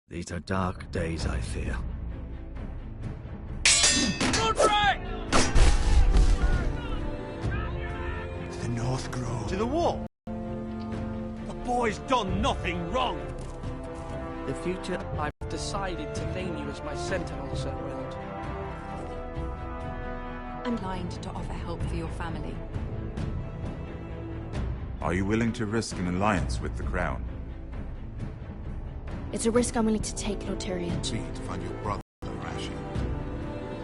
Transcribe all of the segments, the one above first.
These are dark days, I fear. The North Grove. To the wall. The boy's done nothing wrong. The future... I've decided to name you as my sentinel, Sir Willard. I'm inclined to offer help for your family. Are you willing to risk an alliance with the Crown? It's a risk I'm willing to take, Lord Tyrion. See to find your brother, Rashi.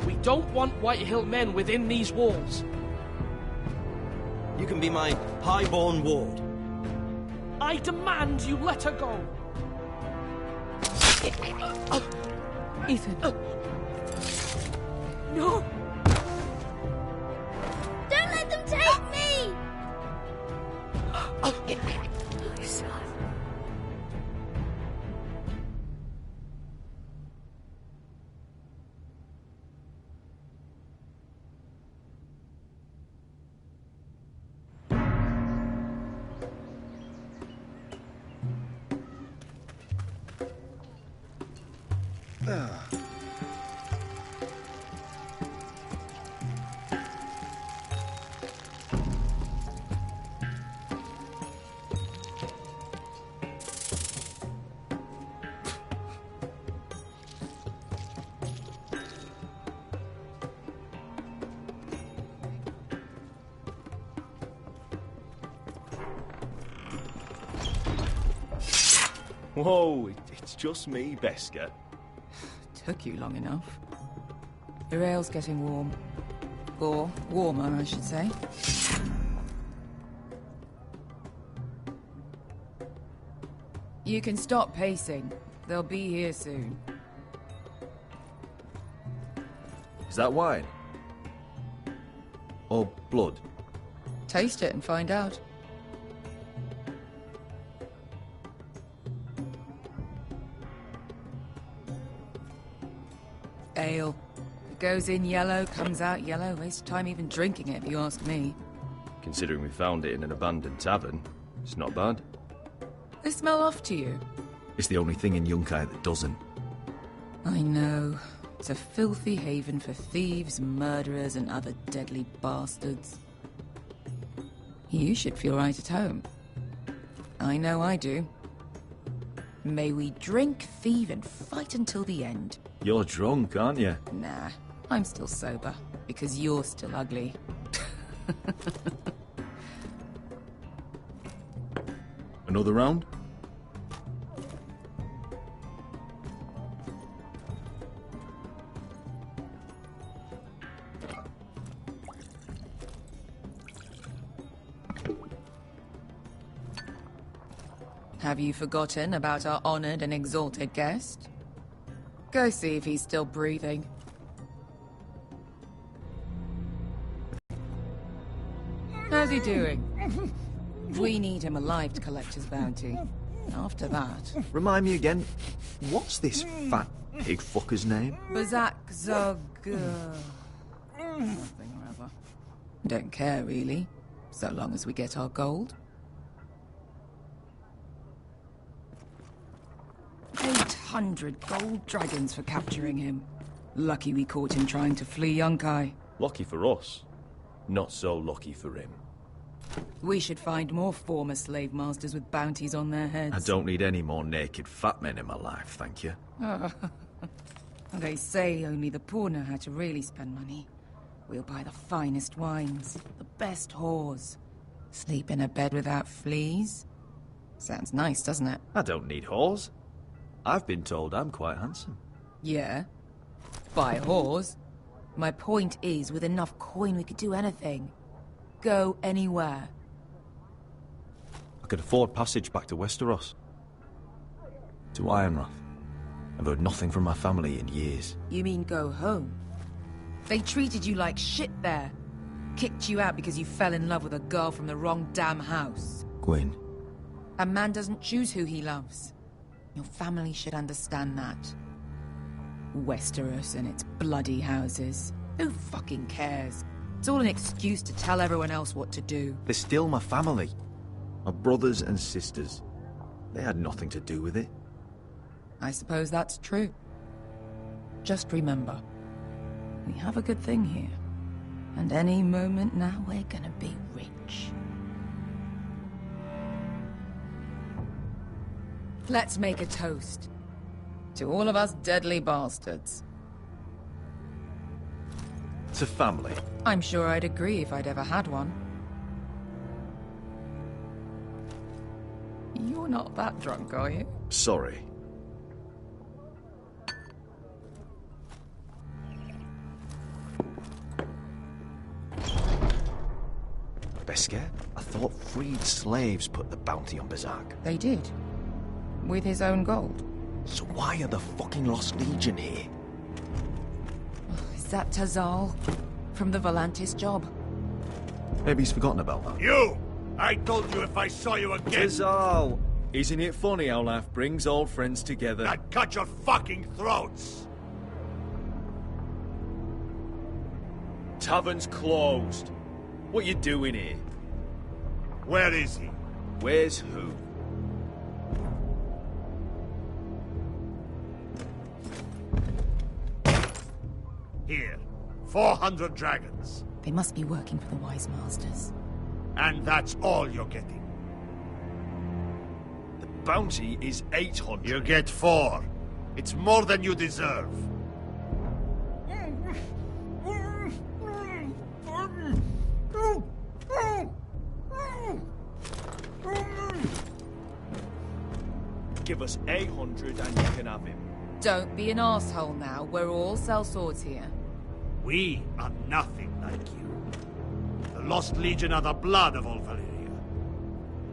We don't want Whitehill men within these walls. You can be my highborn ward. I demand you let her go. Ethan. No! Don't let them take me! My son. Whoa, it's just me, Beska. Took you long enough. Your ale's getting warm. Or warmer, I should say. You can stop pacing. They'll be here soon. Is that wine? Or blood? Taste it and find out. Ale. It goes in yellow, comes out yellow. Waste time even drinking it, if you ask me. Considering we found it in an abandoned tavern, it's not bad. They smell off to you. It's the only thing in Yunkai that doesn't. I know. It's a filthy haven for thieves, murderers, and other deadly bastards. You should feel right at home. I know I do. May we drink, thieve, and fight until the end. You're drunk, aren't you? Nah, I'm still sober, because you're still ugly. Another round? Have you forgotten about our honored and exalted guest? Go see if he's still breathing. How's he doing? We need him alive to collect his bounty. After that... Remind me again, what's this fat pig fucker's name? Bazak Zog... Nothing or other. Don't care, really. So long as we get our gold. 800 gold dragons for capturing him. Lucky we caught him trying to flee Yunkai. Lucky for us. Not so lucky for him. We should find more former slave masters with bounties on their heads. I don't need any more naked fat men in my life, thank you. They say only the poor know how to really spend money. We'll buy the finest wines, the best whores. Sleep in a bed without fleas. Sounds nice, doesn't it? I don't need whores. I've been told I'm quite handsome. Yeah. Buy whores. My point is, with enough coin we could do anything. Go anywhere. I could afford passage back to Westeros. To Ironrath. I've heard nothing from my family in years. You mean go home? They treated you like shit there. Kicked you out because you fell in love with a girl from the wrong damn house. Gwyn. A man doesn't choose who he loves. Your family should understand that. Westeros and its bloody houses. Who fucking cares? It's all an excuse to tell everyone else what to do. They're still my family. My brothers and sisters. They had nothing to do with it. I suppose that's true. Just remember, we have a good thing here. And any moment now, we're gonna be rich. Let's make a toast. To all of us deadly bastards. To family. I'm sure I'd agree if I'd ever had one. You're not that drunk, are you? Sorry. Beskar? I thought freed slaves put the bounty on Berserk. They did. With his own gold. So why are the fucking Lost Legion here? Is that Tazal? From the Volantis job? Maybe he's forgotten about that. You! I told you if I saw you again, Tazal! Isn't it funny how life brings old friends together? I'd cut your fucking throats! Tavern's closed. What you doing here? Where is he? Where's who? Here. 400 dragons. They must be working for the Wise Masters. And that's all you're getting. The bounty is 800. You get 4. It's more than you deserve. Give us 800 and you can have him. Don't be an asshole now. We're all sellswords here. We are nothing like you. The Lost Legion are the blood of all Valyria.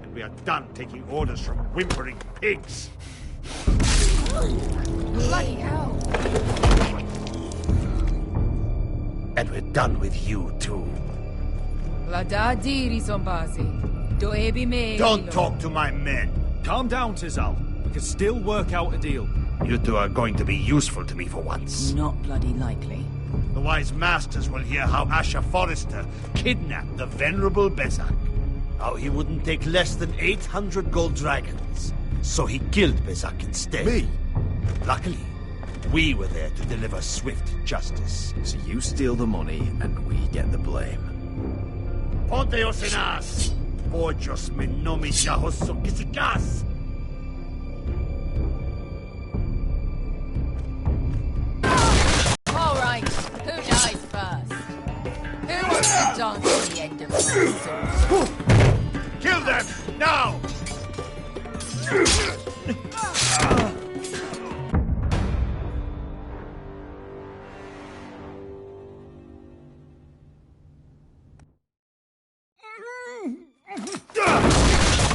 And we are done taking orders from whimpering pigs. Bloody hell! And we're done with you, too. La da diri sombazi. Do ebi me. Don't talk to my men. Calm down, Tazal. We can still work out a deal. You two are going to be useful to me for once. Not bloody likely. The Wise Masters will hear how Asher Forrester kidnapped the venerable Bezak. How he wouldn't take less than 800 gold dragons. So he killed Bezak instead. Me? Luckily, we were there to deliver swift justice. So you steal the money and we get the blame. Ponteos en as! Ojos me nomi jahoso kisikas! All right, who dies first? Who wants to dance to the end of the Kill them! Now!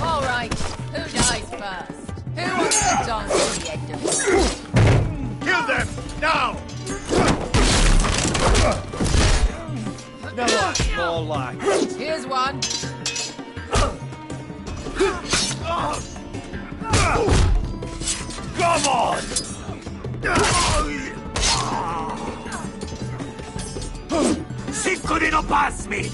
All right, who dies first? Who wants to dance to the end of the Kill them! Now! No, more like. Here's one. Come on! Sicuri non pasmi!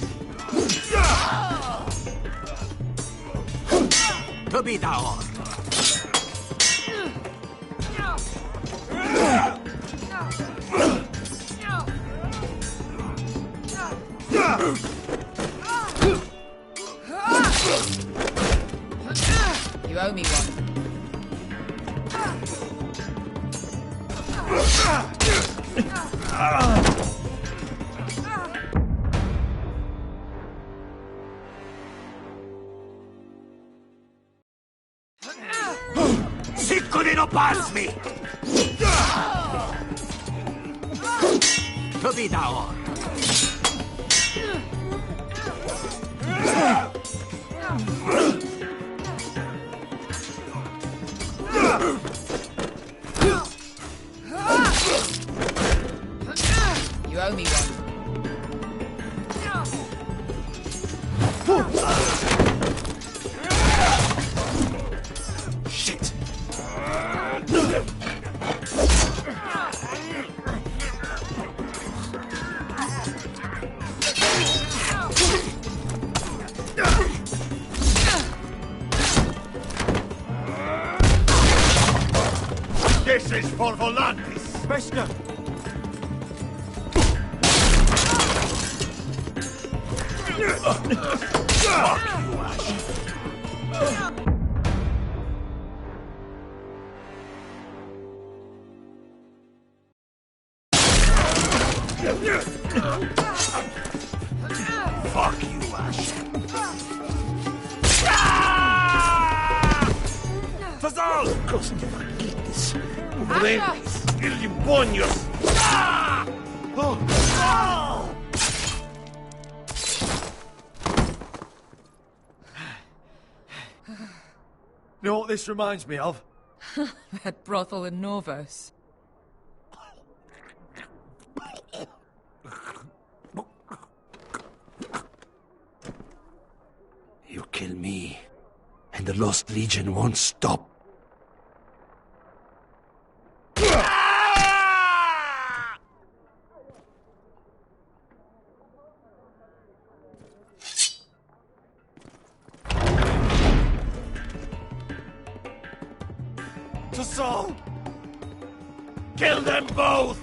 To be down. You owe me one. Sicuri non pasmi! To be down. You owe me one. Shit! This is for Volantis. Bester! Fuck you, Ash. Fuck you, Ash. Fazal! Cosa che fa this? Ucranians, il buonios. You know what this reminds me of? That brothel in Norvos. You kill me, and the Lost Legion won't stop. To Saul! Kill them both!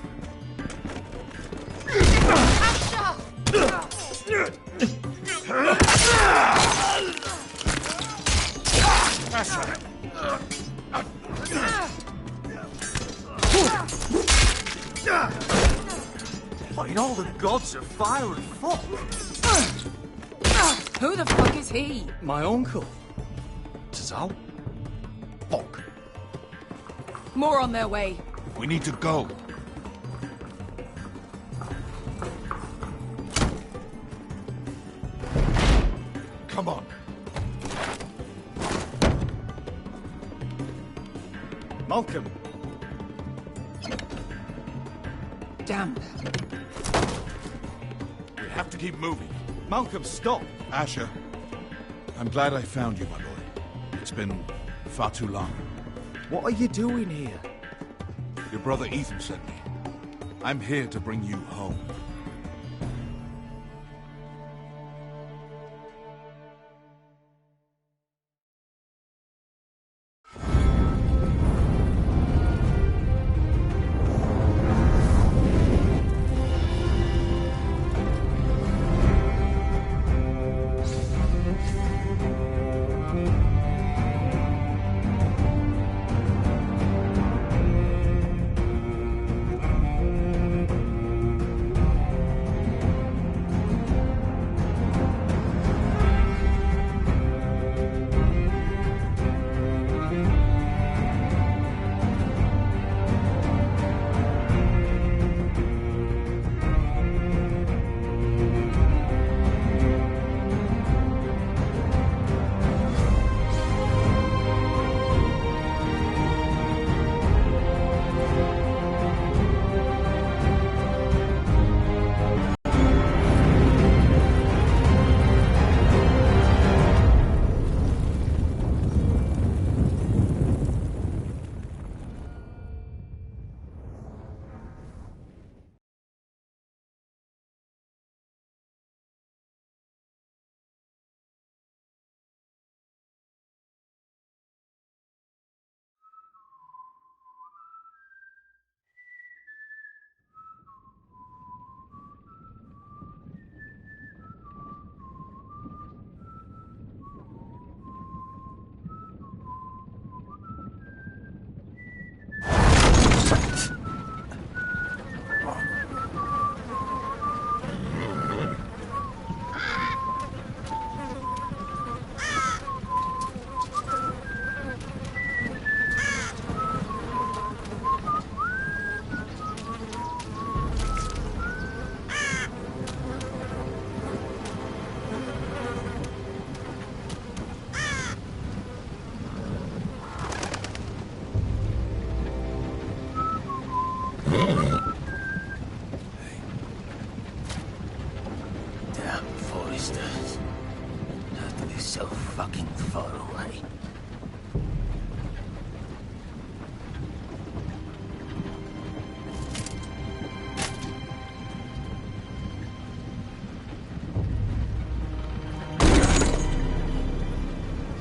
What in all the gods of fire and fuck? Who the fuck is he? My uncle. Tazal? Fuck. More on their way. We need to go. Come on. Malcolm. Damn. We have to keep moving. Malcolm, stop. Asher, I'm glad I found you, my boy. It's been far too long. What are you doing here? Your brother Ethan sent me. I'm here to bring you home. Damn foresters. Have to be so fucking far away.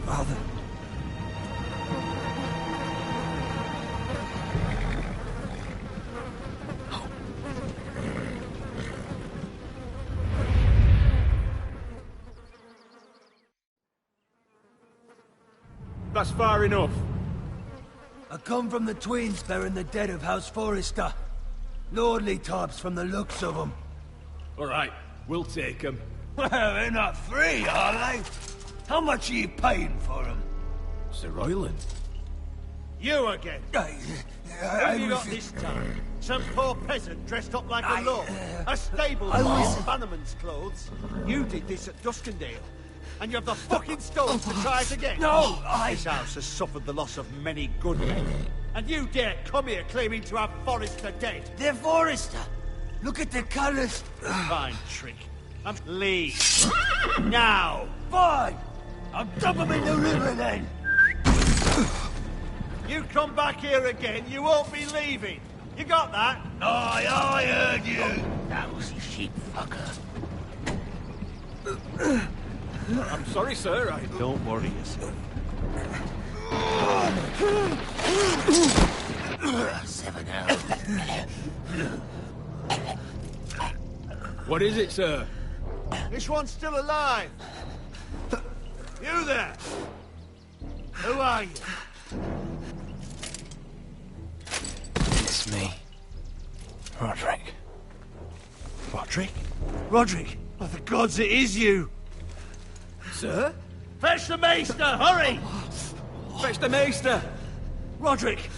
Father. That's far enough. I come from the twins bearing the dead of House Forrester. Lordly tops from the looks of them. All right, we'll take them. Well, they're not free, are they? How much are you paying for them? Sir Royland. You again. Who have you got this time? Some poor peasant dressed up like a lord. A stable boy in Bannerman's clothes. You did this at Duskendale. And you have the fucking stones to try it again. No, This house has suffered the loss of many good men. And you dare come here claiming to have Forrester dead. They're Forrester. Look at the colours. Fine trick. Leave. Now. Fine. I'll dump them in the river then. You come back here again, you won't be leaving. You got that? Aye, I heard you. Lousy sheep fucker. I'm sorry, sir. Don't worry yourself. 7 hours. What is it, sir? This one's still alive. You there? Who are you? It's me. Roderick. Roderick? Roderick? Oh, the gods, it is you! Sir? Fetch the maester, hurry! Fetch the maester! Roderick!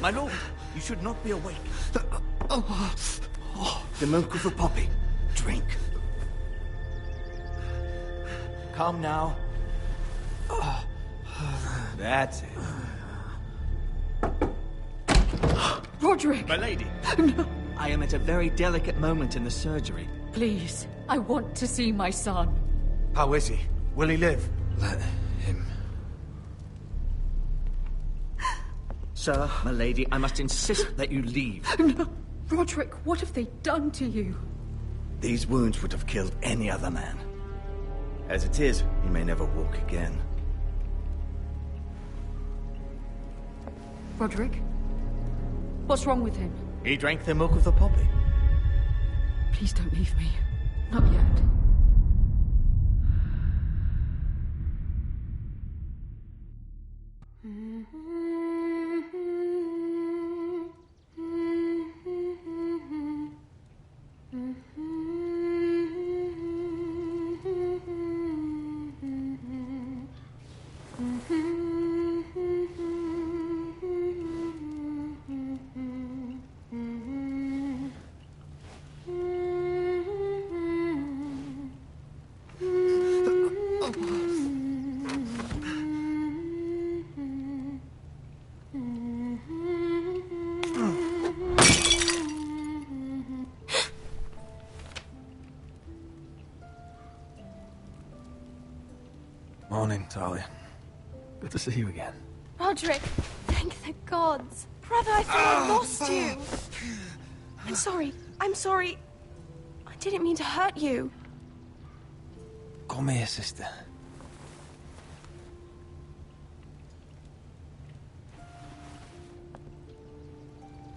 My lord, you should not be awake. The milk of the poppy. Drink. Calm now. That's it. Roderick! My lady. No. I am at a very delicate moment in the surgery. Please, I want to see my son. How is he? Will he live? Let him. Sir, my lady, I must insist that you leave. No. Roderick, what have they done to you? These wounds would have killed any other man. As it is, he may never walk again. Roderick? What's wrong with him? He drank the milk of the poppy. Please don't leave me. Not yet. Morning, Talia. Good to see you again. Roderick, thank the gods. Brother, I thought I lost you. I'm sorry. I didn't mean to hurt you. Come here, sister.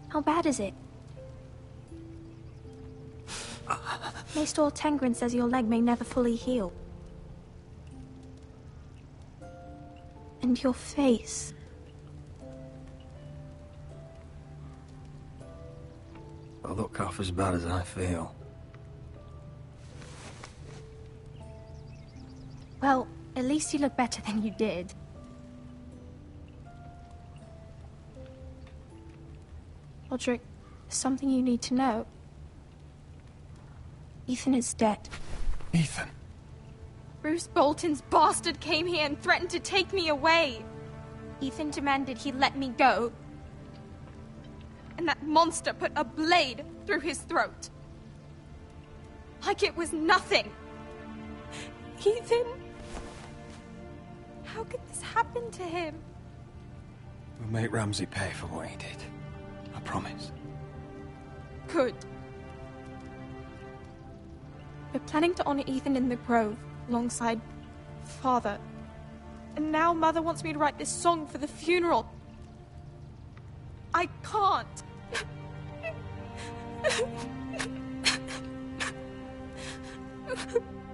How bad is it? Maester Tengrin says your leg may never fully heal. And your face. I look half as bad as I feel. Well, at least you look better than you did. Roderick, there's something you need to know. Ethan is dead. Ethan? Bruce Bolton's bastard came here and threatened to take me away. Ethan demanded he let me go. And that monster put a blade through his throat. Like it was nothing. Ethan... How could this happen to him? We'll make Ramsay pay for what he did. I promise. Good. We're planning to honor Ethan in the Grove, alongside Father. And now Mother wants me to write this song for the funeral. I can't.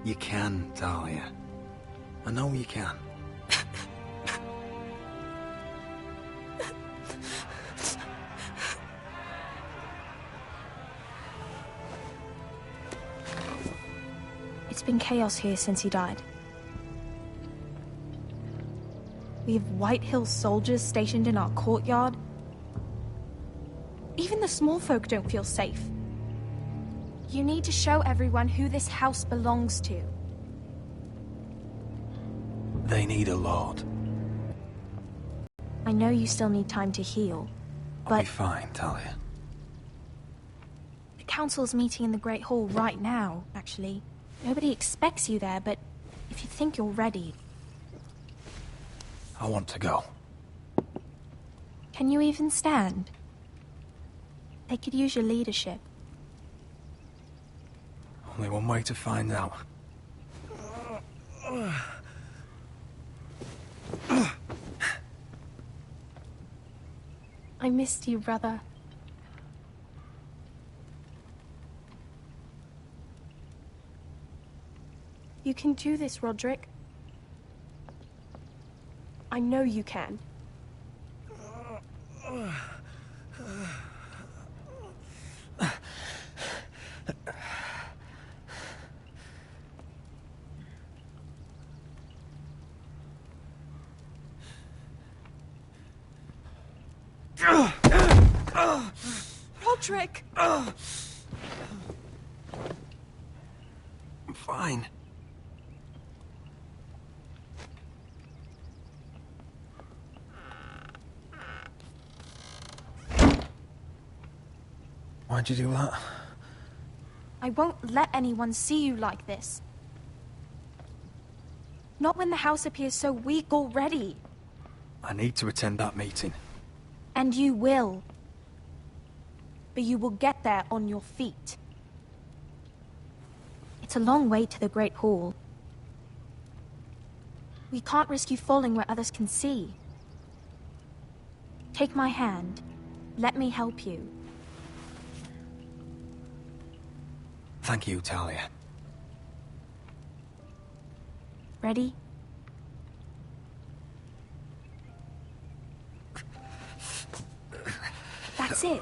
You can, Talia. I know you can. It's been chaos here since he died. We have White Hill soldiers stationed in our courtyard. Even the small folk don't feel safe. You need to show everyone who this house belongs to. They need a lord. I know you still need time to heal, but... I'll be fine, Talia. The council's meeting in the Great Hall right now, actually. Nobody expects you there, but if you think you're ready... I want to go. Can you even stand? They could use your leadership. Only one way to find out. I missed you, brother. You can do this, Roderick. I know you can. Roderick! I'm fine. Why'd you do that? I won't let anyone see you like this. Not when the house appears so weak already. I need to attend that meeting. And you will. But you will get there on your feet. It's a long way to the Great Hall. We can't risk you falling where others can see. Take my hand. Let me help you. Thank you, Talia. Ready? That's it.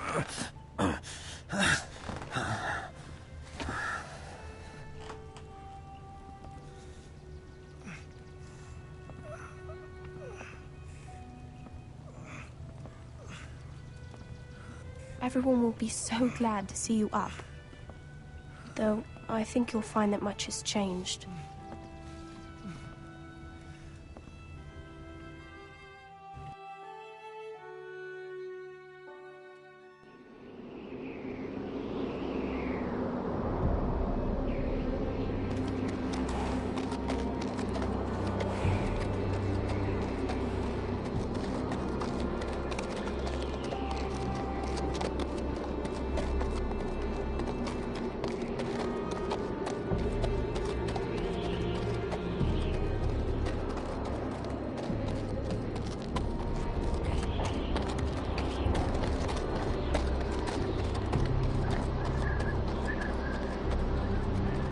Everyone will be so glad to see you up. Though, I think you'll find that much has changed.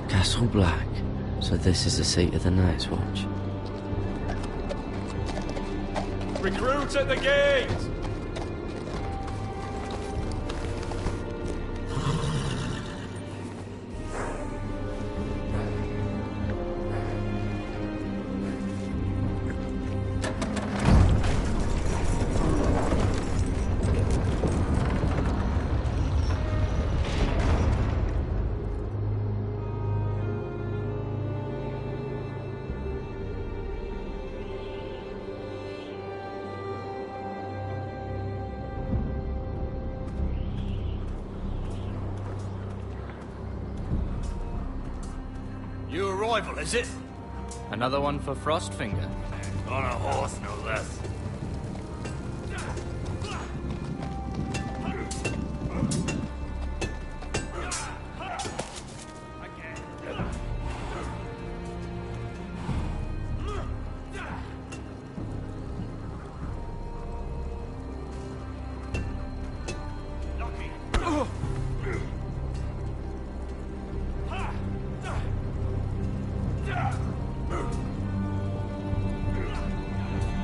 Castle Black. So this is the seat of the Night's Watch. Recruits at the gate! New arrival, is it? Another one for Frostfinger. On a horse, no less.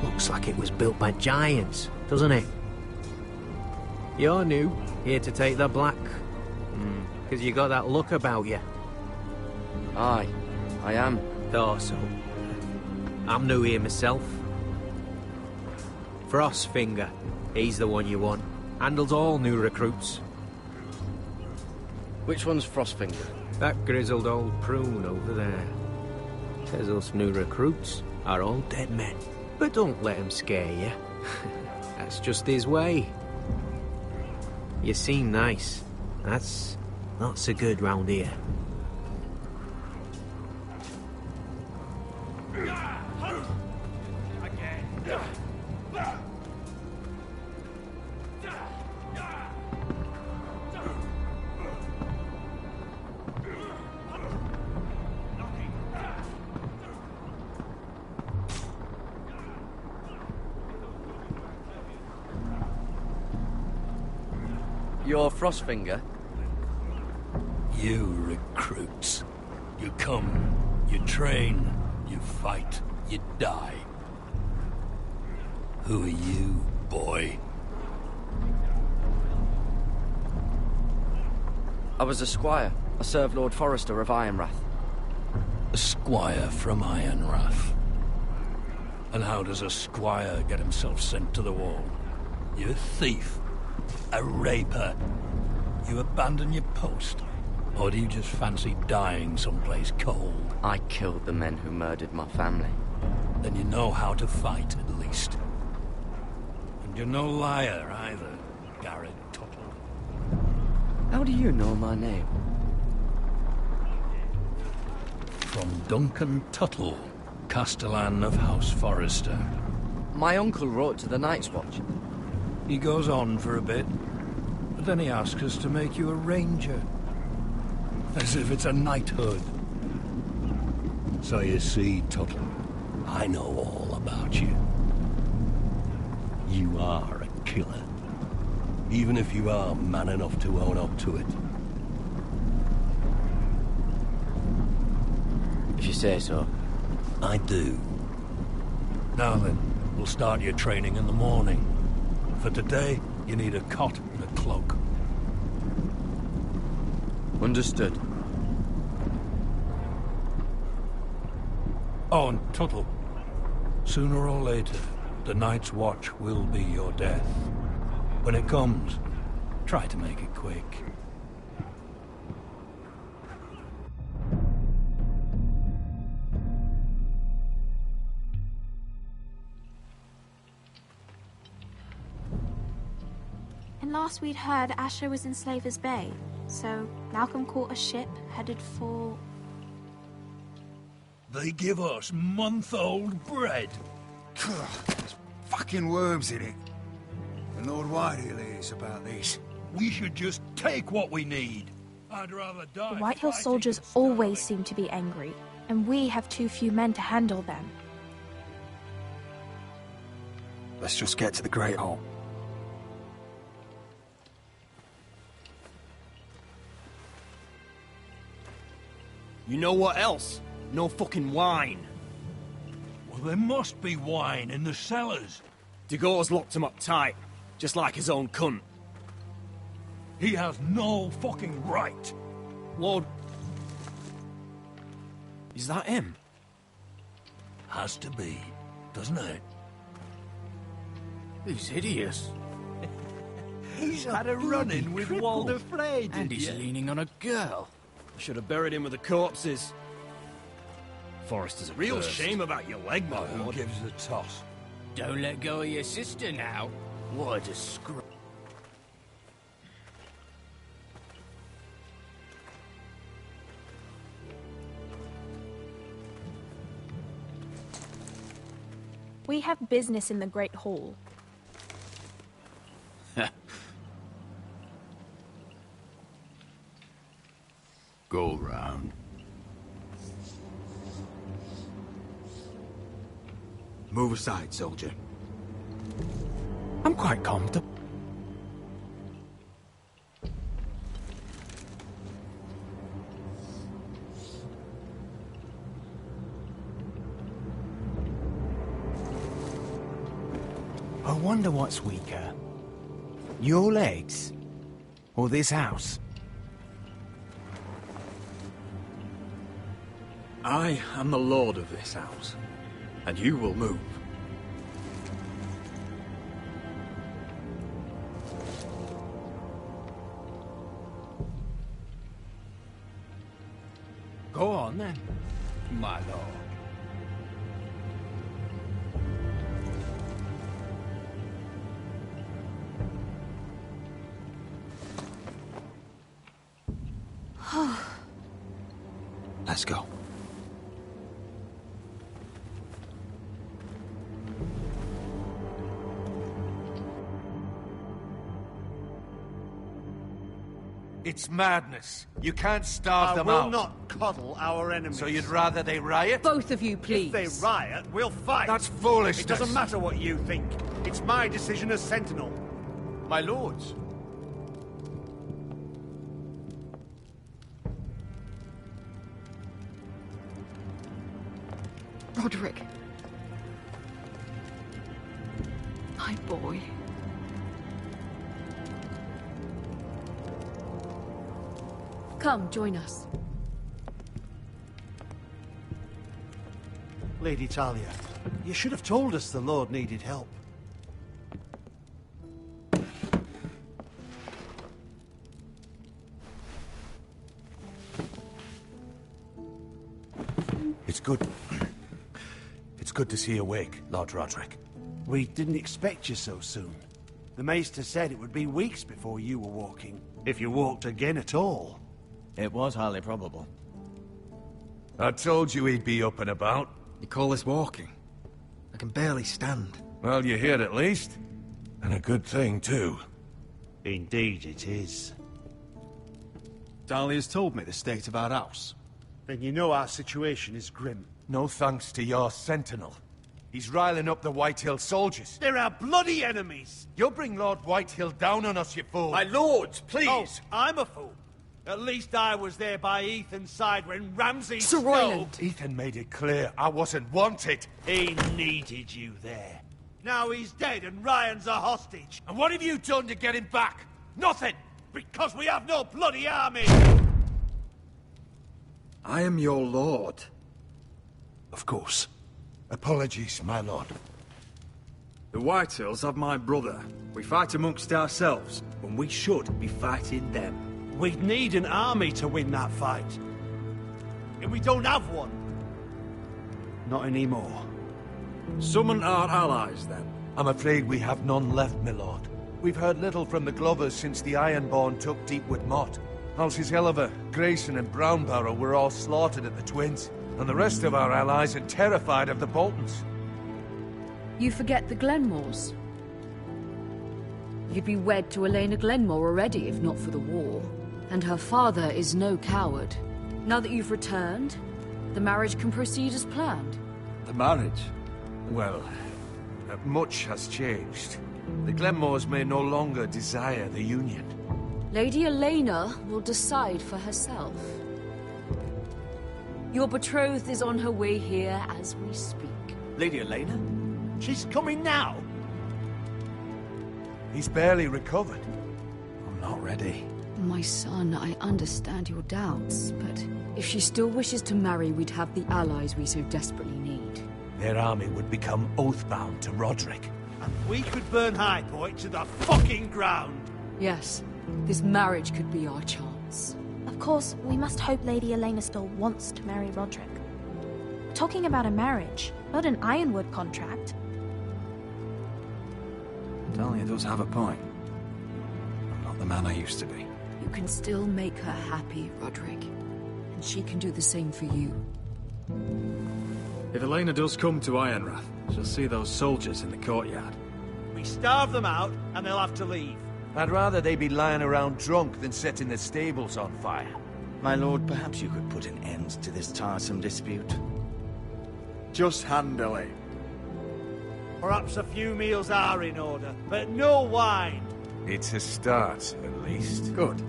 Looks like it was built by giants, doesn't it? You're new, here to take the black. Because you got that look about you. Aye, I am. Thought so. I'm new here myself. Frostfinger, he's the one you want. Handles all new recruits. Which one's Frostfinger? That grizzled old prune over there. Says us new recruits are all dead men. But don't let him scare you. That's just his way. You seem nice. That's not so good round here. You're Frostfinger? You recruits. You come, you train, you fight, you die. Who are you, boy? I was a squire. I served Lord Forrester of Ironrath. A squire from Ironrath. And how does a squire get himself sent to the wall? You a thief? A raper? You abandon your post? Or do you just fancy dying someplace cold? I killed the men who murdered my family. Then you know how to fight, at least. And you're no liar, either, Garrett Tuttle. How do you know my name? From Duncan Tuttle, Castellan of House Forrester. My uncle wrote to the Night's Watch. He goes on for a bit, but then he asks us to make you a ranger. As if it's a knighthood. So you see, Tuttle, I know all about you. You are a killer. Even if you are man enough to own up to it. If you say so. I do. Now then, we'll start your training in the morning. For today, you need a cot and a cloak. Understood. Oh, and Tuttle. Sooner or later, the Night's Watch will be your death. When it comes, try to make it quick. And last we'd heard, Asher was in Slaver's Bay. So Malcolm caught a ship headed for... They give us month-old bread. There's fucking worms in it. And Lord Whitehill is about this. We should just take what we need. I'd rather die. The Whitehill soldiers always seem to be angry, and we have too few men to handle them. Let's just get to the Great Hall. You know what else? No fucking wine. Well, there must be wine in the cellars. Degau's locked him up tight, just like his own cunt. He has no fucking right. Lord... Is that him? Has to be, doesn't it? He's hideous. He's had a run-in with Walder Frey, And he's leaning on a girl. Should have buried him with the corpses. Forrester's a Real shame about your leg, my Who lord. gives a toss? Don't let go of your sister now. What a disgrace. We have business in the Great Hall. Go round. Move aside, soldier. I'm quite comfortable. I wonder what's weaker. Your legs? Or this house? I am the lord of this house, and you will move. Go on, then, my lord. Let's go. It's madness. You can't starve them out. I will not coddle our enemies. So you'd rather they riot? Both of you, please. If they riot, we'll fight. That's foolishness. It doesn't matter what you think. It's my decision as Sentinel. My lords. Roderick. My boy. Come, join us. Lady Talia, you should have told us the Lord needed help. It's good. It's good to see you awake, Lord Roderick. We didn't expect you so soon. The Maester said it would be weeks before you were walking, if you walked again at all. It was highly probable. I told you he'd be up and about. You call this walking? I can barely stand. Well, you're here at least. And a good thing, too. Indeed it is. Dahlia's told me the state of our house. Then you know our situation is grim. No thanks to your sentinel. He's riling up the Whitehill soldiers. They're our bloody enemies! You'll bring Lord Whitehill down on us, you fool! My lords, please! Oh, I'm a fool. At least I was there by Ethan's side when Ramsay Sir Royland! Ethan made it clear I wasn't wanted. He needed you there. Now he's dead and Ryan's a hostage. And what have you done to get him back? Nothing! Because we have no bloody army! I am your lord. Of course. Apologies, my lord. The Whitehills have my brother. We fight amongst ourselves, when we should be fighting them. We'd need an army to win that fight. And we don't have one. Not anymore. Summon our allies, then. I'm afraid we have none left, my lord. We've heard little from the Glovers since the Ironborn took Deepwood Motte. Houses Helliver, Grayson and Brownbarrow were all slaughtered at the Twins. And the rest of our allies are terrified of the Boltons. You forget the Glenmores. You'd be wed to Elena Glenmore already, if not for the war. And her father is no coward. Now that you've returned, the marriage can proceed as planned. The marriage? Well, much has changed. The Glenmores may no longer desire the union. Lady Elena will decide for herself. Your betrothed is on her way here as we speak. Lady Elena? She's coming now. He's barely recovered. I'm not ready. My son, I understand your doubts, but if she still wishes to marry, we'd have the allies we so desperately need. Their army would become oathbound to Roderick. And we could burn High Point to the fucking ground. Yes, this marriage could be our chance. Of course, we must hope Lady Elena still wants to marry Roderick. Talking about a marriage, not an Ironwood contract. Dahlia does have a point. I'm not the man I used to be. You can still make her happy, Roderick. And she can do the same for you. If Elena does come to Ironrath, she'll see those soldiers in the courtyard. We starve them out, and they'll have to leave. I'd rather they be lying around drunk than setting the stables on fire. My lord, perhaps you could put an end to this tiresome dispute. Just handle it. Perhaps a few meals are in order, but no wine. It's a start, at least. Good.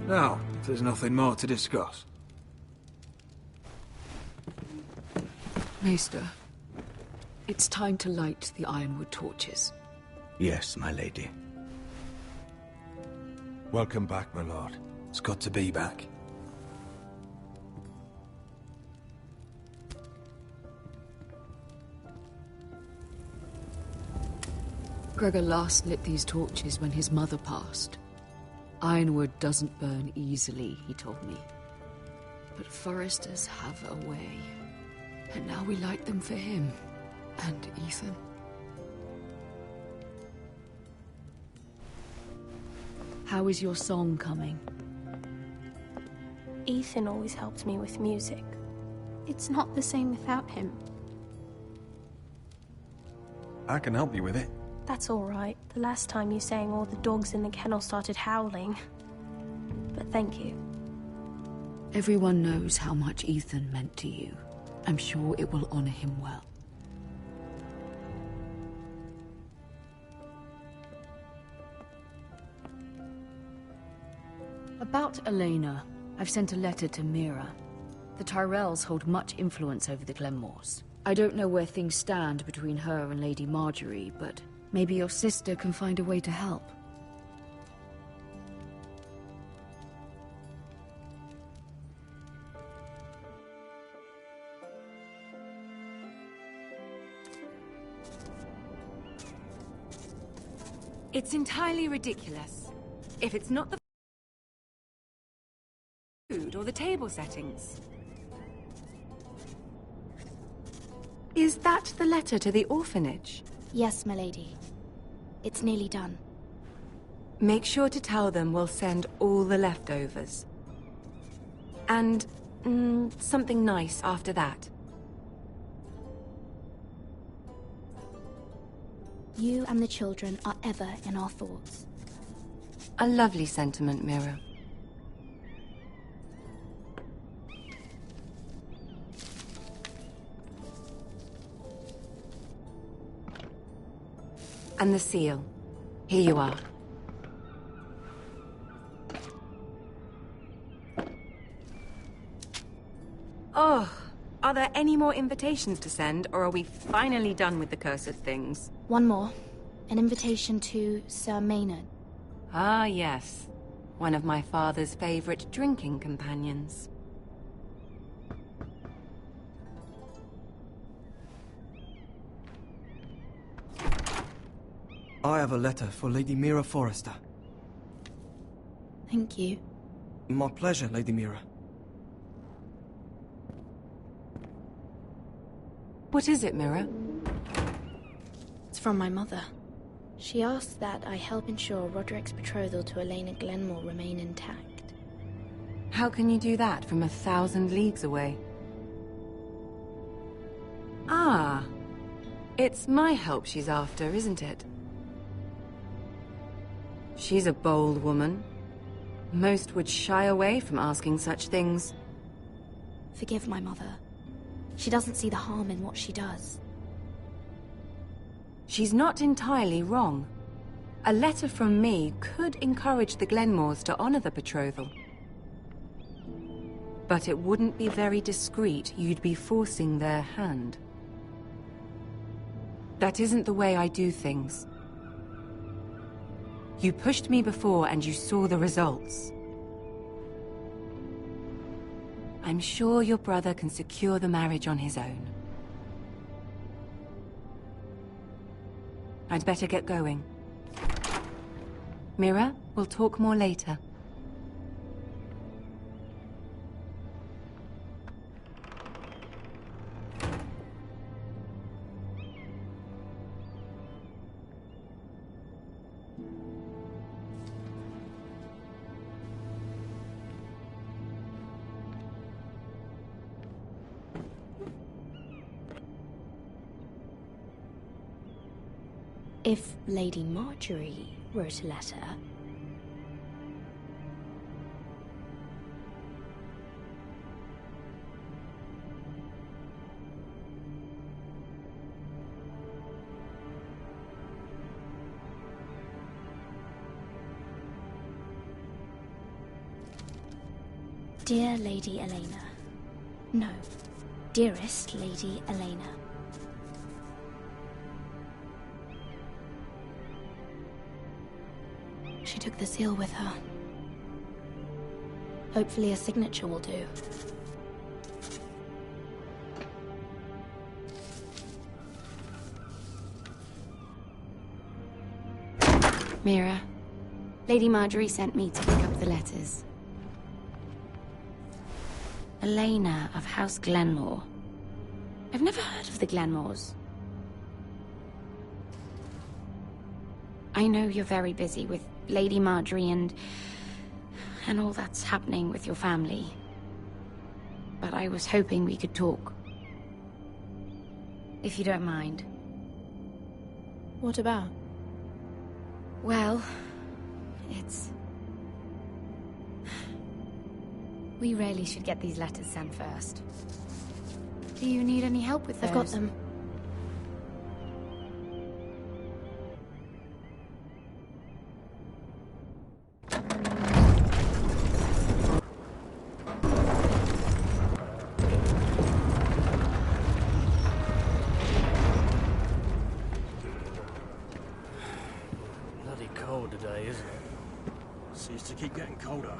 Now, if there's nothing more to discuss. Maester, it's time to light the ironwood torches. Yes, my lady. Welcome back, my lord. It's good to be back. Gregor last lit these torches when his mother passed. Ironwood doesn't burn easily, he told me. But foresters have a way. And now we light them for him. And Ethan. How is your song coming? Ethan always helped me with music. It's not the same without him. I can help you with it. That's all right. The last time you sang, all the dogs in the kennel started howling. But thank you. Everyone knows how much Ethan meant to you. I'm sure it will honor him well. About Elena, I've sent a letter to Mira. The Tyrells hold much influence over the Glenmores. I don't know where things stand between her and Lady Marjorie, but maybe your sister can find a way to help. It's entirely ridiculous. If it's not the food or the table settings. Is that the letter to the orphanage? Yes, my lady. It's nearly done. Make sure to tell them we'll send all the leftovers. And something nice after that. You and the children are ever in our thoughts. A lovely sentiment, Mira. And the seal. Here you are. Oh, are there any more invitations to send, or are we finally done with the cursed things? One more. An invitation to Sir Maynard. Ah, yes. One of my father's favorite drinking companions. I have a letter for Lady Mira Forrester. Thank you. My pleasure, Lady Mira. What is it, Mira? It's from my mother. She asks that I help ensure Roderick's betrothal to Elena Glenmore remain intact. How can you do that from 1,000 leagues away? Ah, it's my help she's after, isn't it? She's a bold woman. Most would shy away from asking such things. Forgive my mother. She doesn't see the harm in what she does. She's not entirely wrong. A letter from me could encourage the Glenmores to honor the betrothal. But it wouldn't be very discreet. You'd be forcing their hand. That isn't the way I do things. You pushed me before and you saw the results. I'm sure your brother can secure the marriage on his own. I'd better get going. Mira, we'll talk more later. If Lady Marjorie wrote a letter... Dear Lady Elena. No. Dearest Lady Elena. She took the seal with her. Hopefully a signature will do. Mira, Lady Marjorie sent me to pick up the letters. Elena of House Glenmore. I've never heard of the Glenmores. I know you're very busy with Lady Marjorie and all that's happening with your family. But I was hoping we could talk. If you don't mind. What about? Well, we really should get these letters sent first. Do you need any help with those? I've got them. Bloody cold today, isn't it? Seems to keep getting colder.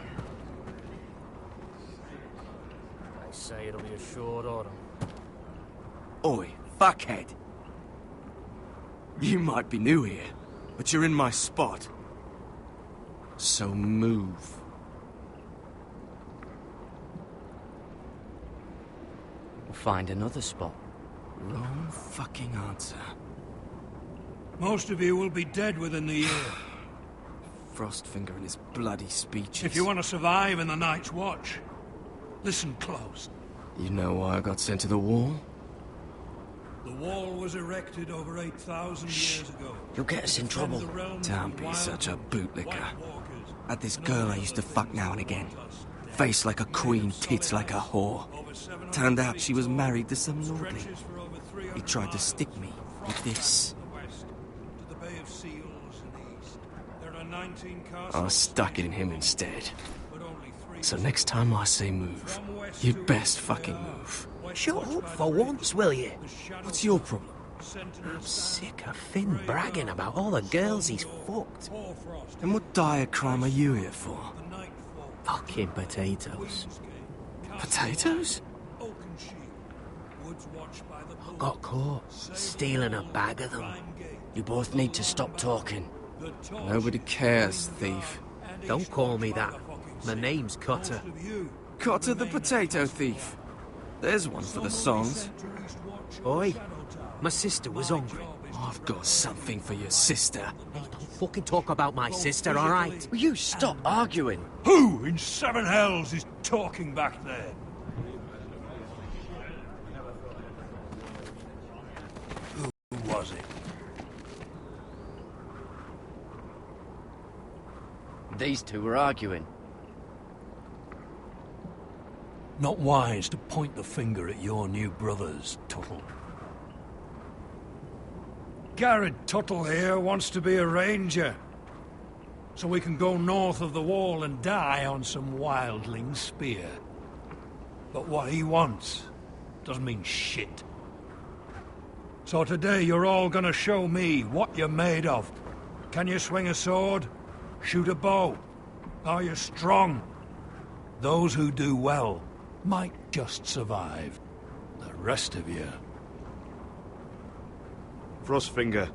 They say it'll be a short autumn. Oi, fuckhead. You might be new here, but you're in my spot. So move. We'll find another spot. Wrong fucking answer. Most of you will be dead within the year. Frostfinger and his bloody speeches. If you want to survive in the Night's Watch, listen close. You know why I got sent to the wall? The wall was erected over 8,000 years ago. You'll get us in trouble. Don't be such a bootlicker. Had this girl I used to fuck now and again. Face like a queen, tits like a whore. Turned out she was married to some lordly. He tried to stick me with this. I stuck it in him instead. So next time I say move, you'd best fucking move. Shut up for once, will you? What's your problem? I'm sick of Finn bragging about all the girls he's fucked. And what dire crime are you here for? Fucking potatoes. Potatoes? Got caught stealing a bag of them. You both need to stop talking. Nobody cares, thief. Don't call me that. My name's Cutter. Cutter the potato thief. There's one for the songs. Oi, my sister was hungry. I've got something for your sister. Hey, don't fucking talk about my sister, all right? Will you stop arguing? Who in seven hells is talking back there? Who was it? These two were arguing. Not wise to point the finger at your new brothers, Tuttle. Garrett Tuttle here wants to be a ranger, so we can go north of the wall and die on some wildling spear. But what he wants doesn't mean shit. So today you're all gonna show me what you're made of. Can you swing a sword? Shoot a bow? Are you strong? Those who do well might just survive. The rest of you... Frostfinger.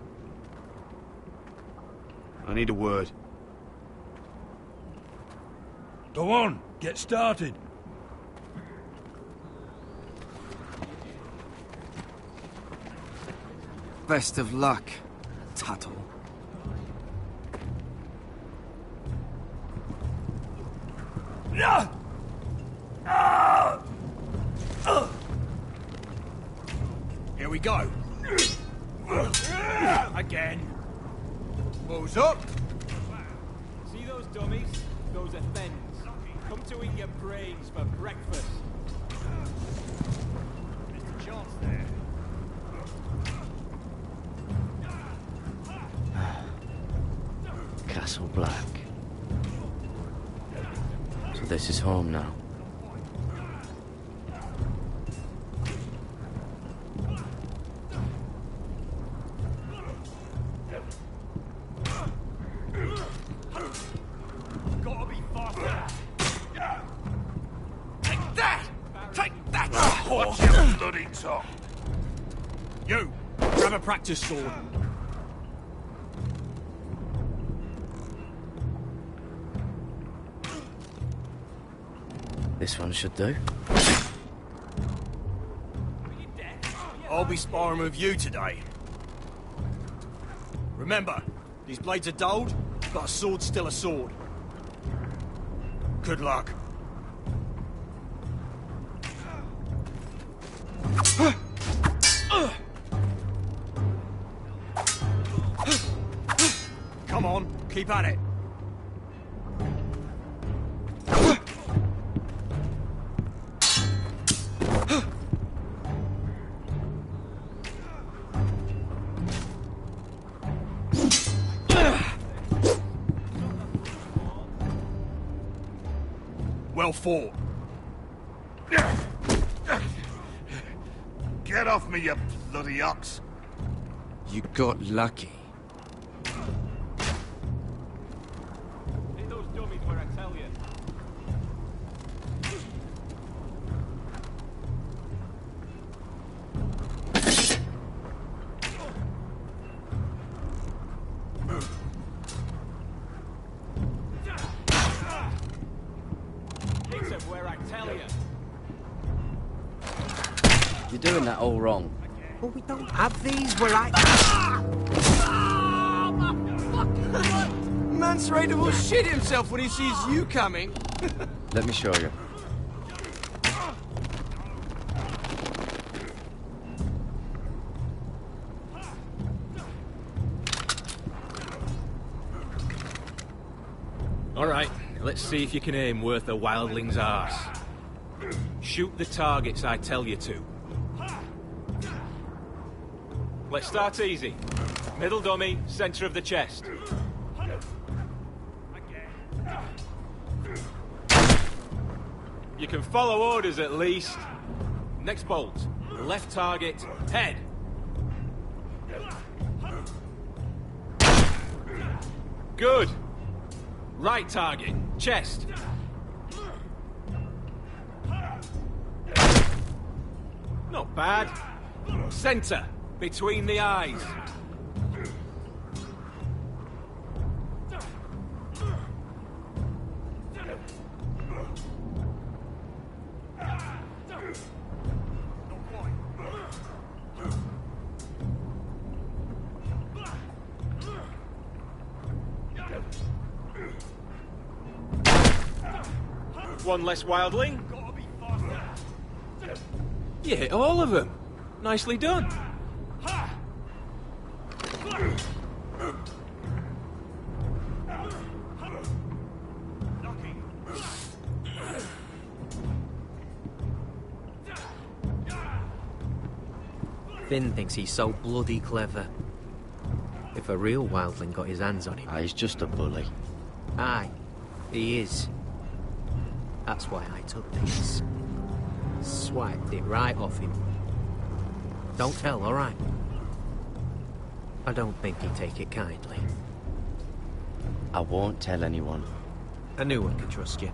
I need a word. Go on, get started. Best of luck, Tuttle. Here we go. Again. Who's up? See those dummies? Those are thens. Come to eat your brains for breakfast. Mr. John's there. Castle Black. So this is home now. Gotta be faster. Take that! Take that! Watch your bloody tongue! You! Grab a practice sword. This one should do. I'll be sparring with you today. Remember, these blades are dulled, but a sword's still a sword. Good luck. Come on, keep at it. Well fought. Get off me, you bloody ox! You got lucky. Hit those dummies where I tell you. Hit them where I tell you. You're doing that all wrong. Well, we don't have these where I... Man's ready to shit himself when he sees you coming. Let me show you. All right, let's see if you can aim worth a wildling's arse. Shoot the targets I tell you to. Let's start easy. Middle dummy, center of the chest. You can follow orders at least. Next bolt. Left target, head. Good. Right target, chest. Not bad. Center, between the eyes. One less wildling. You hit all of them. Nicely done. Finn thinks he's so bloody clever. If a real wildling got his hands on him... He's just a bully. Aye, he is. That's why I took this. Swiped it right off him. Don't tell, all right? I don't think he'd take it kindly. I won't tell anyone. I knew I could trust you.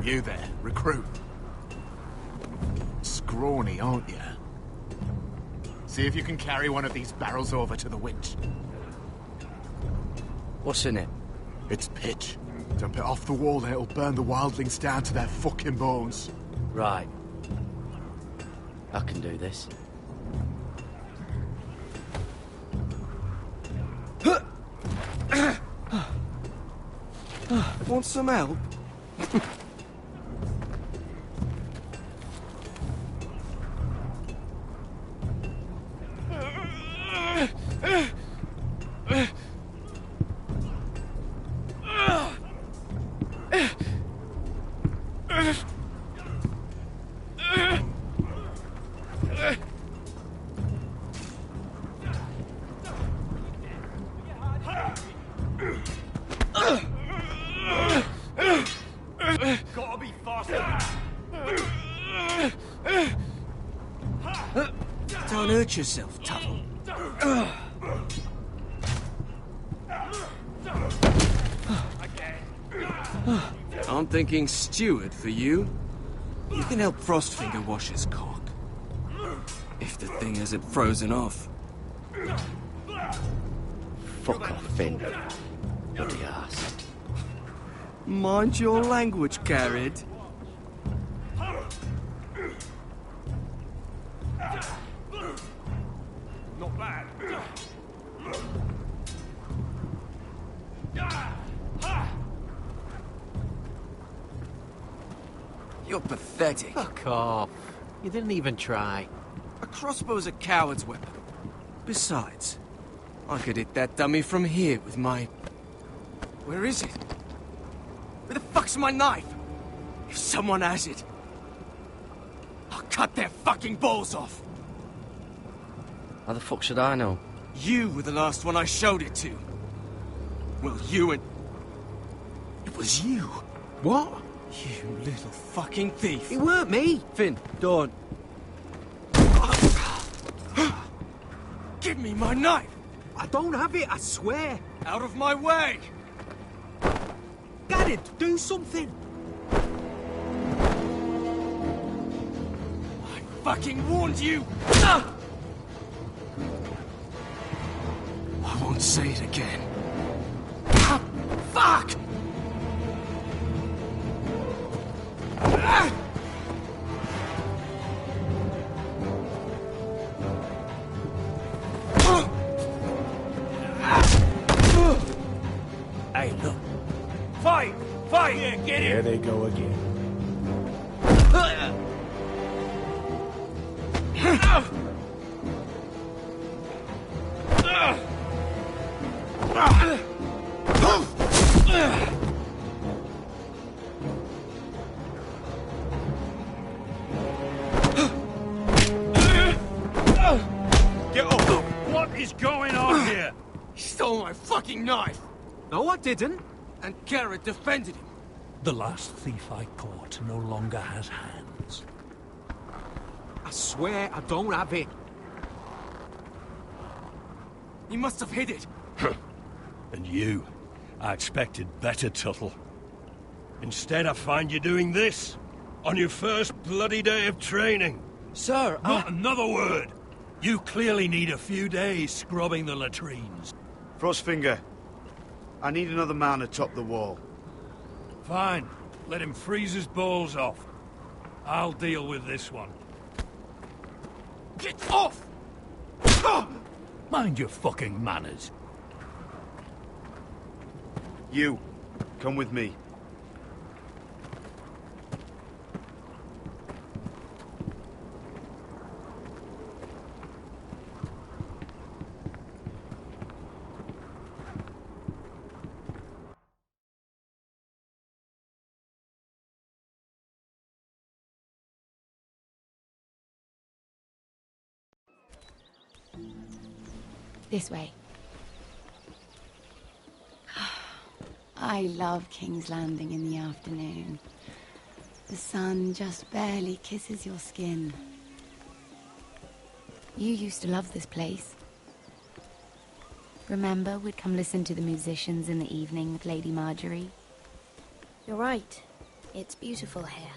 You there, recruit. Scrawny, aren't you? See if you can carry one of these barrels over to the winch. What's in it? It's pitch. Dump it off the wall and it'll burn the wildlings down to their fucking bones. Right. I can do this. Want some help? Gotta be faster. Don't hurt yourself, Tuttle. I'm thinking steward for you. You can help Frostfinger wash his cock. If the thing hasn't frozen off. Fuck off, Finn. Bloody ass. Mind your language, Carrot. Not bad. You're pathetic. Fuck off. You didn't even try. A crossbow's a coward's weapon. Besides, I could hit that dummy from here with my... Where is it? Where the fuck's my knife? If someone has it, I'll cut their fucking balls off. How the fuck should I know? You were the last one I showed it to. Well, you and... It was you. What? You little fucking thief. It weren't me. Finn, don't. Give me my knife! I don't have it, I swear. Out of my way! Garrett, do something. I fucking warned you! I won't say it again. Fuck! Hey, look. Fight! Fight! Yeah, get him! There they go again. Get off! What is going on here? He stole my fucking knife! No, I didn't. And Garrett defended him. The last thief I caught no longer has hands. I swear I don't have it. He must have hid it. And you, I expected better, Tuttle. Instead, I find you doing this on your first bloody day of training. Sir, Not another word. You clearly need a few days scrubbing the latrines. Frostfinger, I need another man atop the wall. Fine. Let him freeze his balls off. I'll deal with this one. Get off! Mind your fucking manners. You, come with me. This way. I love King's Landing in the afternoon. The sun just barely kisses your skin. You used to love this place. Remember, we'd come listen to the musicians in the evening with Lady Marjorie? You're right. It's beautiful here.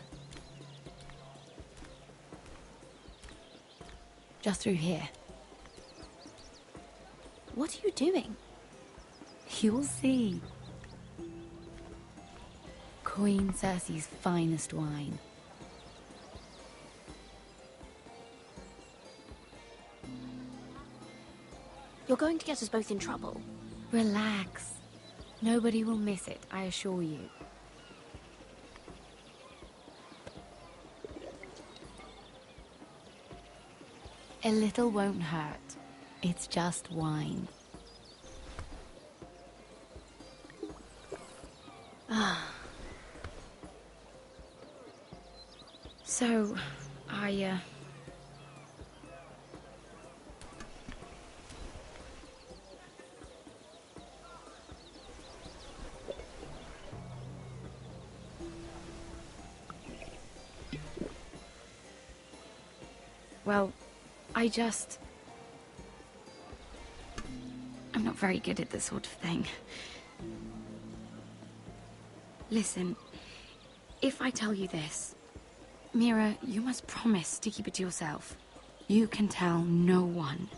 Just through here. What are you doing? You'll see. Queen Cersei's finest wine. You're going to get us both in trouble. Relax. Nobody will miss it, I assure you. A little won't hurt. It's just wine. Ah. So, well, I'm not very good at this sort of thing. Listen, if I tell you this, Mira, you must promise to keep it to yourself. You can tell no one.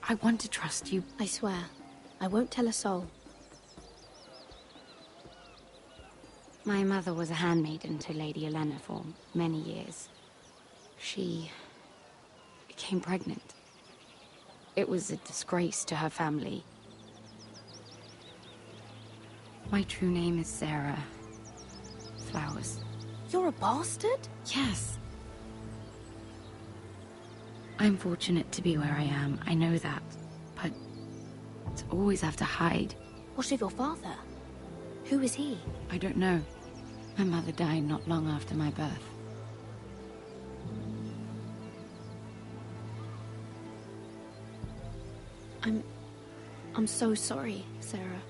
I want to trust you. I swear, I won't tell a soul. My mother was a handmaiden to Lady Elena for many years. She became pregnant. It was a disgrace to her family. My true name is Sarah Flowers. You're a bastard? Yes. I'm fortunate to be where I am, I know that. But to always have to hide. What of your father? Who is he? I don't know. My mother died not long after my birth. I'm so sorry, Sarah.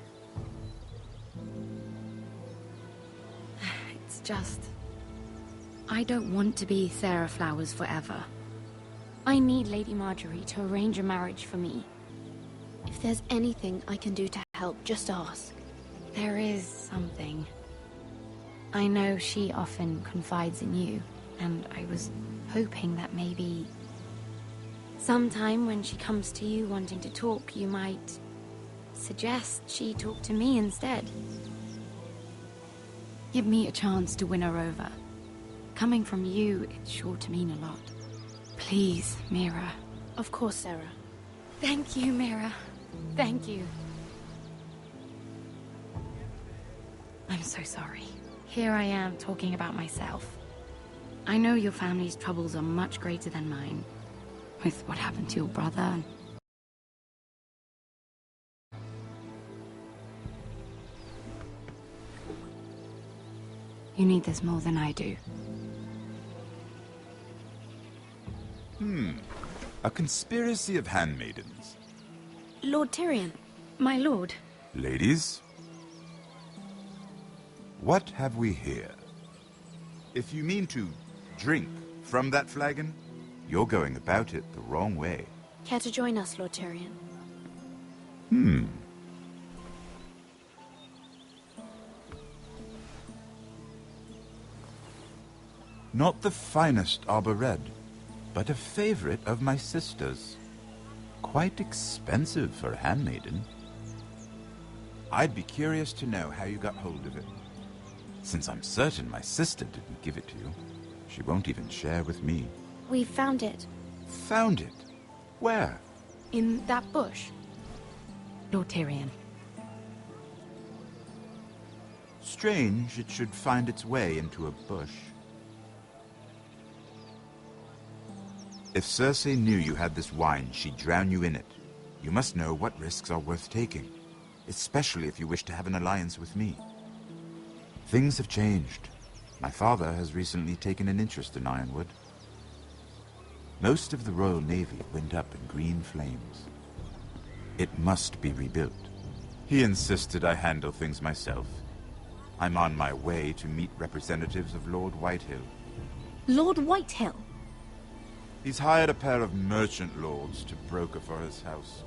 It's just... I don't want to be Sarah Flowers forever. I need Lady Marjorie to arrange a marriage for me. If there's anything I can do to help, just ask. There is something. I know she often confides in you, and I was hoping that maybe... sometime when she comes to you wanting to talk, you might suggest she talk to me instead. Give me a chance to win her over. Coming from you, it's sure to mean a lot. Please, Mira. Of course, Sarah. Thank you, Mira. Thank you. I'm so sorry. Here I am talking about myself. I know your family's troubles are much greater than mine. With what happened to your brother. You need this more than I do. A conspiracy of handmaidens. Lord Tyrion. My lord. Ladies, what have we here? If you mean to drink from that flagon, you're going about it the wrong way. Care to join us, Lord Tyrion? Not the finest arbor red, but a favorite of my sister's. Quite expensive for a handmaiden. I'd be curious to know how you got hold of it. Since I'm certain my sister didn't give it to you, she won't even share with me. We found it. Found it? Where? In that bush. Lord Tyrion. Strange it should find its way into a bush. If Cersei knew you had this wine, she'd drown you in it. You must know what risks are worth taking, especially if you wish to have an alliance with me. Things have changed. My father has recently taken an interest in Ironwood. Most of the Royal Navy went up in green flames. It must be rebuilt. He insisted I handle things myself. I'm on my way to meet representatives of Lord Whitehill. Lord Whitehill? He's hired a pair of merchant lords to broker for his house.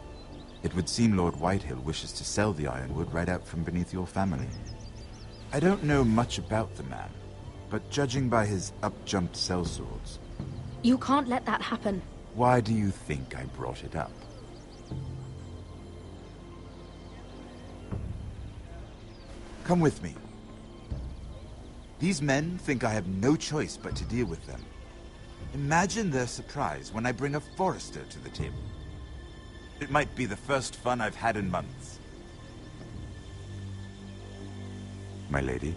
It would seem Lord Whitehill wishes to sell the Ironwood right out from beneath your family. I don't know much about the man, but judging by his up-jumped sellswords... You can't let that happen. Why do you think I brought it up? Come with me. These men think I have no choice but to deal with them. Imagine their surprise when I bring a forester to the table. It might be the first fun I've had in months. my lady.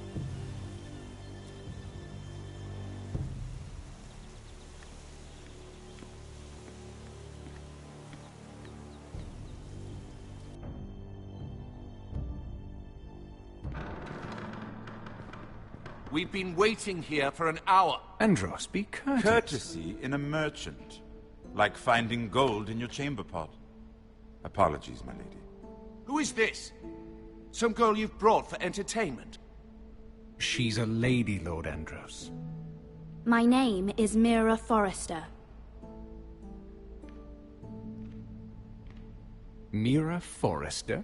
We've been waiting here for an hour. Andros, be courteous. Courtesy in a merchant. Like finding gold in your chamber pot. Apologies, my lady. Who is this? Some girl you've brought for entertainment? She's a lady, Lord Andros. My name is Mira Forrester. Mira Forrester?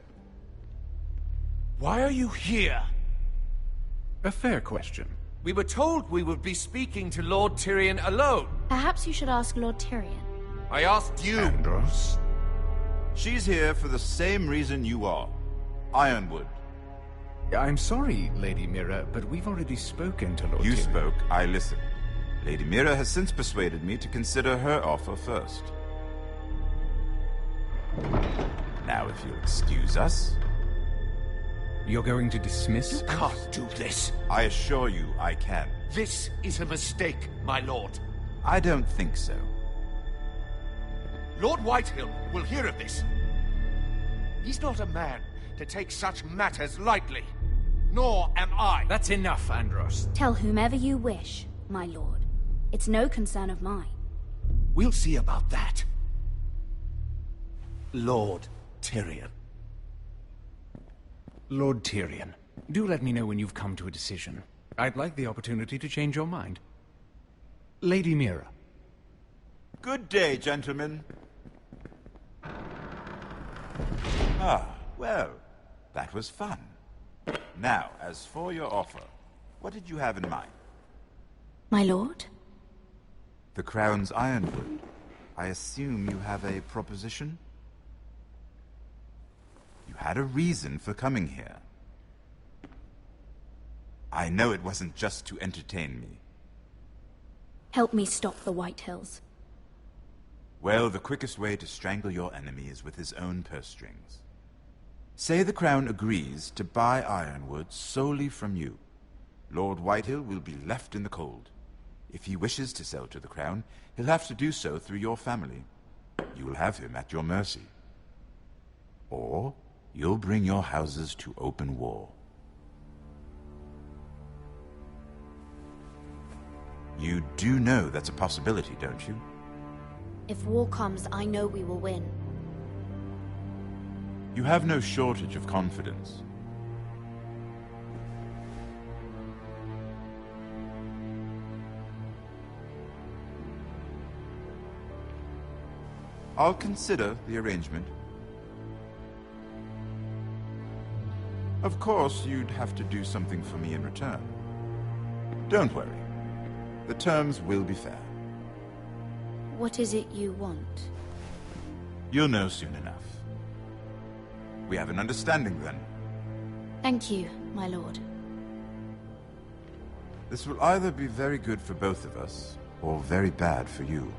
Why are you here? A fair question. We were told we would be speaking to Lord Tyrion alone. Perhaps you should ask Lord Tyrion. I asked you. Andros? She's here for the same reason you are. Ironwood. I'm sorry, Lady Mira, but we've already spoken to Lord You Tyrion. spoke, I listened. Lady Mira has since persuaded me to consider her offer first. Now, if you'll excuse us... You're going to dismiss? You can't do this. I assure you I can. This is a mistake, my lord. I don't think so. Lord Whitehill will hear of this. He's not a man to take such matters lightly. Nor am I. That's enough, Andros. Tell whomever you wish, my lord. It's no concern of mine. We'll see about that. Lord Tyrion. Lord Tyrion, do let me know when you've come to a decision. I'd like the opportunity to change your mind. Lady Mira. Good day, gentlemen. Ah, well, that was fun. Now, as for your offer, what did you have in mind? My lord? The Crown's Ironwood. I assume you have a proposition? You had a reason for coming here. I know it wasn't just to entertain me. Help me stop the Whitehills. Well, the quickest way to strangle your enemy is with his own purse strings. Say the Crown agrees to buy Ironwood solely from you. Lord Whitehill will be left in the cold. If he wishes to sell to the Crown, he'll have to do so through your family. You will have him at your mercy. Or you'll bring your houses to open war. You do know that's a possibility, don't you? If war comes, I know we will win. You have no shortage of confidence. I'll consider the arrangement. Of course, you'd have to do something for me in return. Don't worry. The terms will be fair. What is it you want? You'll know soon enough. We have an understanding then. Thank you, my lord. This will either be very good for both of us, or very bad for you.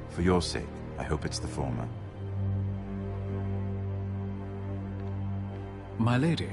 For your sake, I hope it's the former. My lady.